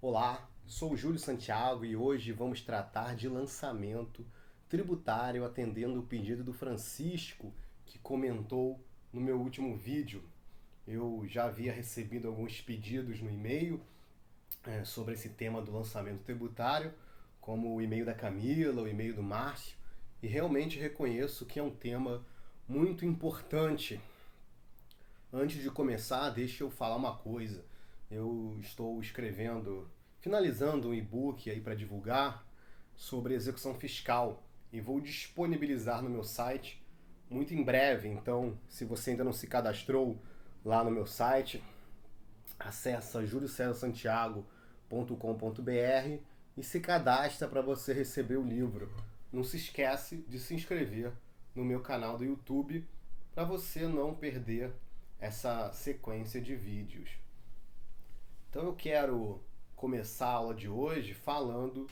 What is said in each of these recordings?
Olá, sou o Júlio Santiago e hoje vamos tratar de lançamento tributário atendendo o pedido do Francisco, que comentou no meu último vídeo. Eu já havia recebido alguns pedidos no e-mail sobre esse tema do lançamento tributário, como o e-mail da Camila, o e-mail do Márcio, e realmente reconheço que é um tema muito importante. Antes de começar, deixa eu falar uma coisa. Eu estou finalizando um e-book aí para divulgar sobre execução fiscal e vou disponibilizar no meu site muito em breve. Então, se você ainda não se cadastrou lá no meu site, acessa juliocesasantiago.com.br e se cadastra para você receber o livro. Não se esquece de se inscrever no meu canal do YouTube para você não perder essa sequência de vídeos. Então eu quero começar a aula de hoje falando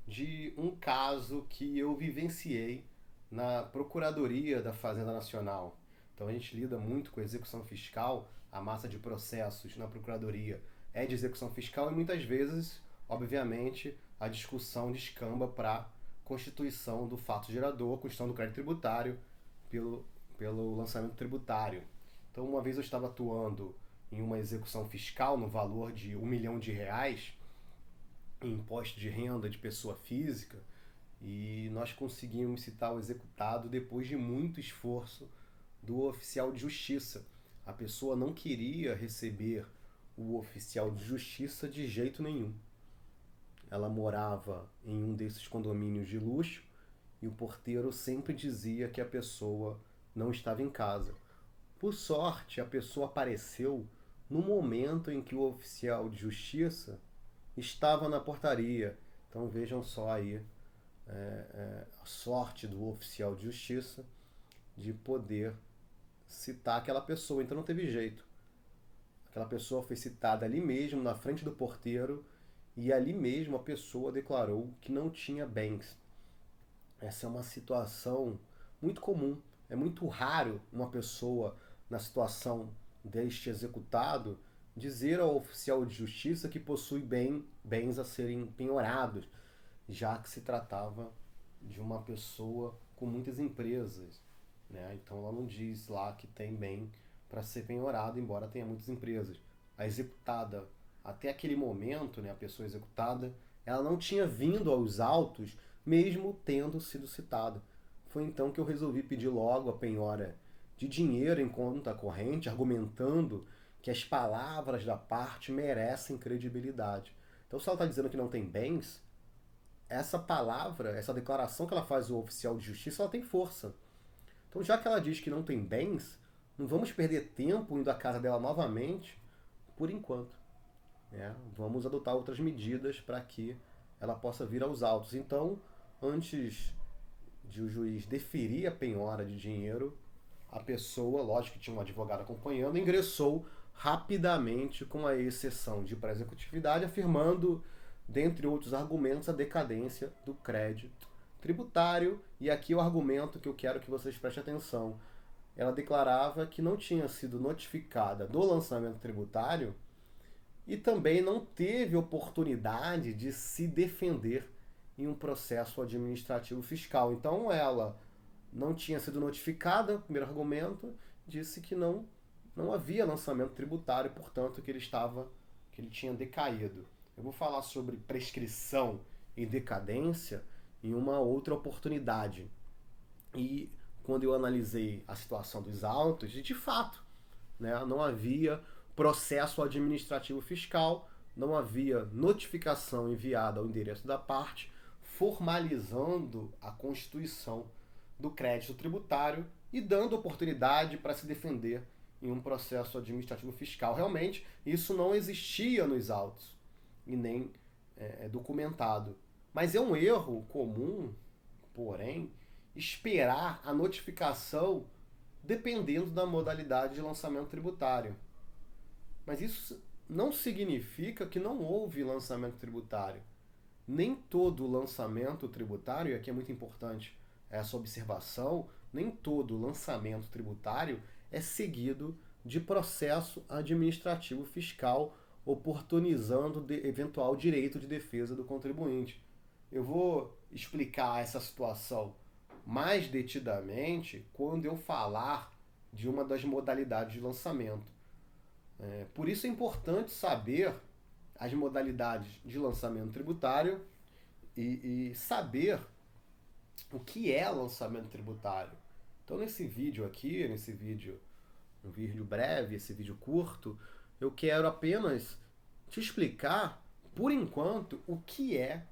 de um caso que eu vivenciei na Procuradoria da Fazenda Nacional. Então a gente lida muito com execução fiscal, a massa de processos na Procuradoria é de execução fiscal e muitas vezes, obviamente, a discussão descamba para a constituição do fato gerador, a constituição do crédito tributário pelo lançamento tributário. Então uma vez eu estava atuando em uma execução fiscal no valor de R$ 1 milhão em imposto de renda de pessoa física e nós conseguimos citar o executado depois de muito esforço do oficial de justiça. A pessoa não queria receber o oficial de justiça de jeito nenhum. Ela morava em um desses condomínios de luxo e o porteiro sempre dizia que a pessoa não estava em casa. Por sorte, a pessoa apareceu no momento em que o oficial de justiça estava na portaria. Então vejam só aí a sorte do oficial de justiça de poder citar aquela pessoa. Então não teve jeito. Aquela pessoa foi citada ali mesmo, na frente do porteiro, e ali mesmo a pessoa declarou que não tinha bens. Essa é uma situação muito comum. É muito raro uma pessoa, na situação deste executado, dizer ao oficial de justiça que possui bens a serem penhorados, já que se tratava de uma pessoa com muitas empresas, né? Então ela não diz lá que tem bem para ser penhorado, embora tenha muitas empresas. A executada, até aquele momento, né, a pessoa executada, ela não tinha vindo aos autos, mesmo tendo sido citada. Foi então que eu resolvi pedir logo a penhora de dinheiro em conta corrente, argumentando que as palavras da parte merecem credibilidade. Então, se ela está dizendo que não tem bens, essa palavra, essa declaração que ela faz ao oficial de justiça, ela tem força. Então, já que ela diz que não tem bens, não vamos perder tempo indo à casa dela novamente, por enquanto. Né? Vamos adotar outras medidas para que ela possa vir aos autos. Então, antes de o juiz deferir a penhora de dinheiro, a pessoa, lógico que tinha um advogado acompanhando, ingressou rapidamente com a exceção de pré-executividade, afirmando, dentre outros argumentos, a decadência do crédito tributário. E aqui o argumento que eu quero que vocês prestem atenção. Ela declarava que não tinha sido notificada do lançamento tributário e também não teve oportunidade de se defender em um processo administrativo fiscal. Então ela não tinha sido notificada, primeiro argumento, disse que não havia lançamento tributário, portanto que ele tinha decaído. Eu vou falar sobre prescrição e decadência em uma outra oportunidade. E quando eu analisei a situação dos autos, de fato, né, não havia processo administrativo fiscal, não havia notificação enviada ao endereço da parte, formalizando a constituição do crédito tributário e dando oportunidade para se defender em um processo administrativo fiscal. Realmente, isso não existia nos autos e nem é documentado. Mas é um erro comum, porém, esperar a notificação dependendo da modalidade de lançamento tributário. Mas isso não significa que não houve lançamento tributário. Nem todo lançamento tributário, e aqui é muito importante essa observação, nem todo lançamento tributário é seguido de processo administrativo fiscal oportunizando eventual direito de defesa do contribuinte. Eu vou explicar essa situação mais detidamente quando eu falar de uma das modalidades de lançamento. Por isso é importante saber as modalidades de lançamento tributário e saber o que é lançamento tributário. Então, nesse vídeo aqui, um vídeo breve, esse vídeo curto, eu quero apenas te explicar, por enquanto, o que é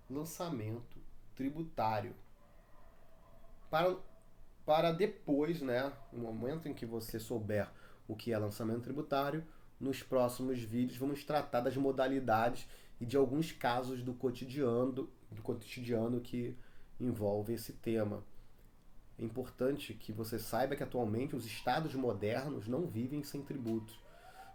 lançamento tributário. Para depois, né, no momento em que você souber o que é lançamento tributário, nos próximos vídeos vamos tratar das modalidades e de alguns casos do cotidiano que envolve esse tema. É importante que você saiba que atualmente os estados modernos não vivem sem tributos.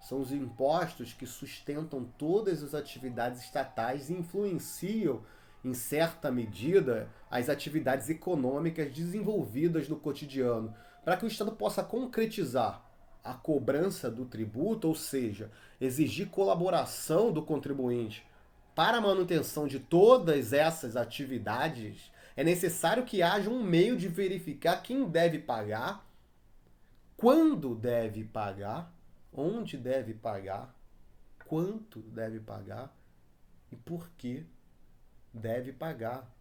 São os impostos que sustentam todas as atividades estatais e influenciam, em certa medida, as atividades econômicas desenvolvidas no cotidiano, para que o Estado possa concretizar a cobrança do tributo, ou seja, exigir colaboração do contribuinte para a manutenção de todas essas atividades. É necessário que haja um meio de verificar quem deve pagar, quando deve pagar, onde deve pagar, quanto deve pagar e por que deve pagar.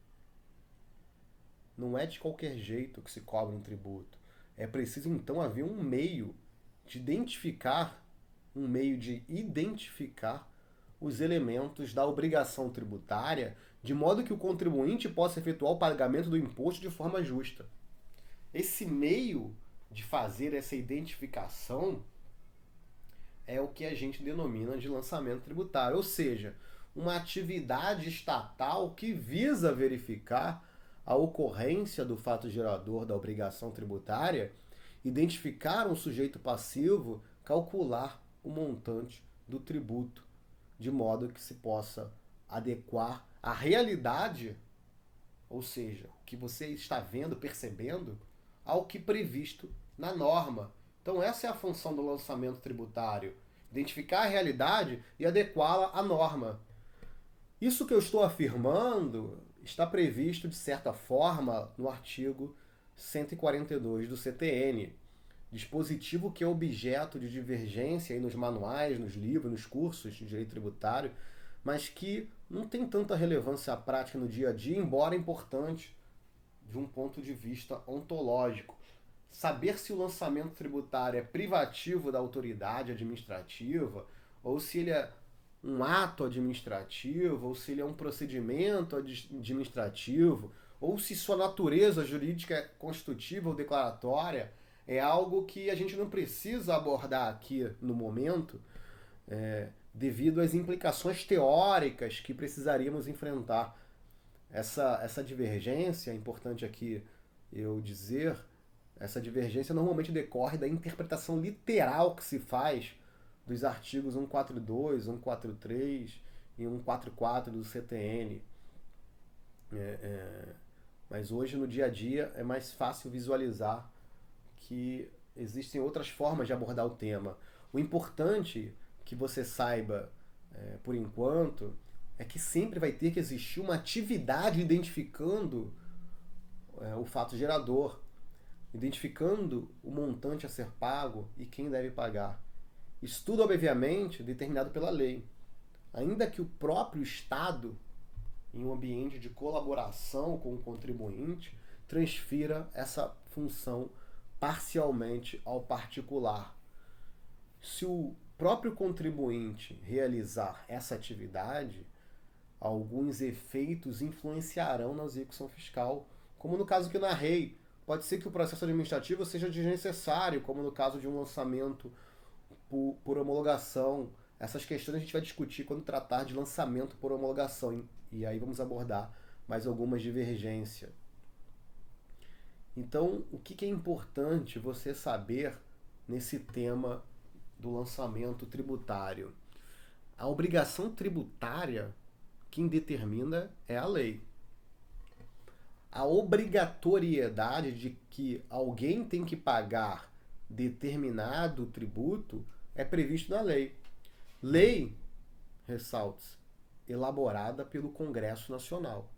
Não é de qualquer jeito que se cobra um tributo. É preciso então haver um meio de identificar os elementos da obrigação tributária, de modo que o contribuinte possa efetuar o pagamento do imposto de forma justa. Esse meio de fazer essa identificação é o que a gente denomina de lançamento tributário, ou seja, uma atividade estatal que visa verificar a ocorrência do fato gerador da obrigação tributária, identificar um sujeito passivo, calcular o montante do tributo, de modo que se possa adequar a realidade, ou seja, o que você está vendo, percebendo, ao que previsto na norma. Então essa é a função do lançamento tributário, identificar a realidade e adequá-la à norma. Isso que eu estou afirmando está previsto, de certa forma, no artigo 142 do CTN, dispositivo que é objeto de divergência aí nos manuais, nos livros, nos cursos de direito tributário, mas que não tem tanta relevância prática no dia a dia, embora importante de um ponto de vista ontológico. Saber se o lançamento tributário é privativo da autoridade administrativa, ou se ele é um ato administrativo, ou se ele é um procedimento administrativo, ou se sua natureza jurídica é constitutiva ou declaratória, é algo que a gente não precisa abordar aqui no momento, devido às implicações teóricas que precisaríamos enfrentar. Essa divergência, é importante aqui eu dizer, essa divergência normalmente decorre da interpretação literal que se faz dos artigos 142, 143 e 144 do CTN. Mas hoje, no dia a dia, é mais fácil visualizar que existem outras formas de abordar o tema. O importante que você saiba, por enquanto, é que sempre vai ter que existir uma atividade identificando o fato gerador, identificando o montante a ser pago e quem deve pagar. Isso tudo, obviamente, determinado pela lei. Ainda que o próprio Estado, em um ambiente de colaboração com o contribuinte, transfira essa função parcialmente ao particular. Se o próprio contribuinte realizar essa atividade, alguns efeitos influenciarão na execução fiscal, como no caso que eu narrei. Pode ser que o processo administrativo seja desnecessário, como no caso de um lançamento por homologação. Essas questões a gente vai discutir quando tratar de lançamento por homologação, e aí vamos abordar mais algumas divergências. Então, o que é importante você saber nesse tema do lançamento tributário? A obrigação tributária, quem determina é a lei. A obrigatoriedade de que alguém tem que pagar determinado tributo é previsto na lei. Lei Ressalte-se, elaborada pelo Congresso Nacional.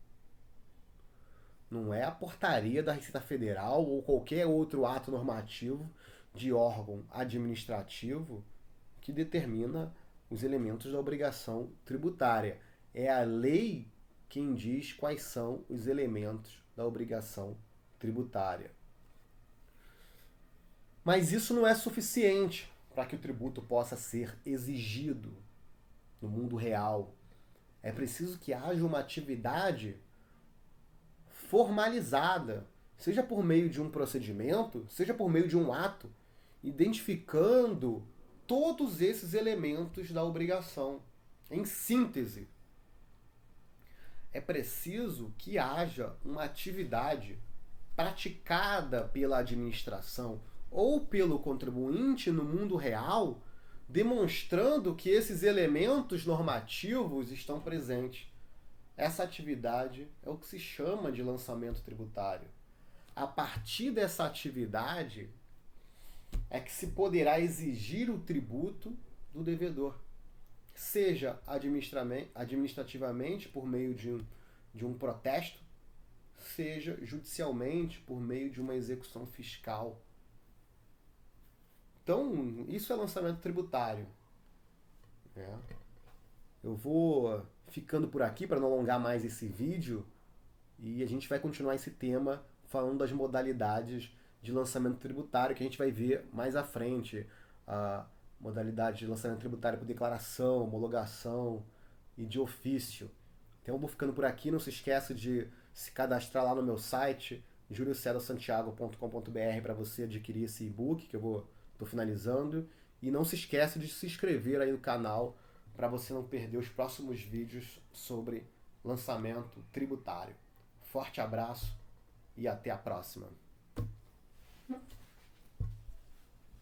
Não é a portaria da Receita Federal ou qualquer outro ato normativo de órgão administrativo que determina os elementos da obrigação tributária. É a lei quem diz quais são os elementos da obrigação tributária. Mas isso não é suficiente para que o tributo possa ser exigido no mundo real. É preciso que haja uma atividade formalizada, seja por meio de um procedimento, seja por meio de um ato, identificando todos esses elementos da obrigação. Em síntese, é preciso que haja uma atividade praticada pela administração ou pelo contribuinte no mundo real, demonstrando que esses elementos normativos estão presentes. Essa atividade é o que se chama de lançamento tributário. A partir dessa atividade é que se poderá exigir o tributo do devedor, seja administrativamente por meio de um protesto, seja judicialmente por meio de uma execução fiscal. Então, isso é lançamento tributário. Eu vou ficando por aqui para não alongar mais esse vídeo e a gente vai continuar esse tema falando das modalidades de lançamento tributário que a gente vai ver mais à frente. A modalidade de lançamento tributário por declaração, homologação e de ofício. Então eu vou ficando por aqui, não se esqueça de se cadastrar lá no meu site juliocedarsantiago.com.br para você adquirir esse e-book que eu estou finalizando, e não se esqueça de se inscrever aí no canal para você não perder os próximos vídeos sobre lançamento tributário. Forte abraço e até a próxima!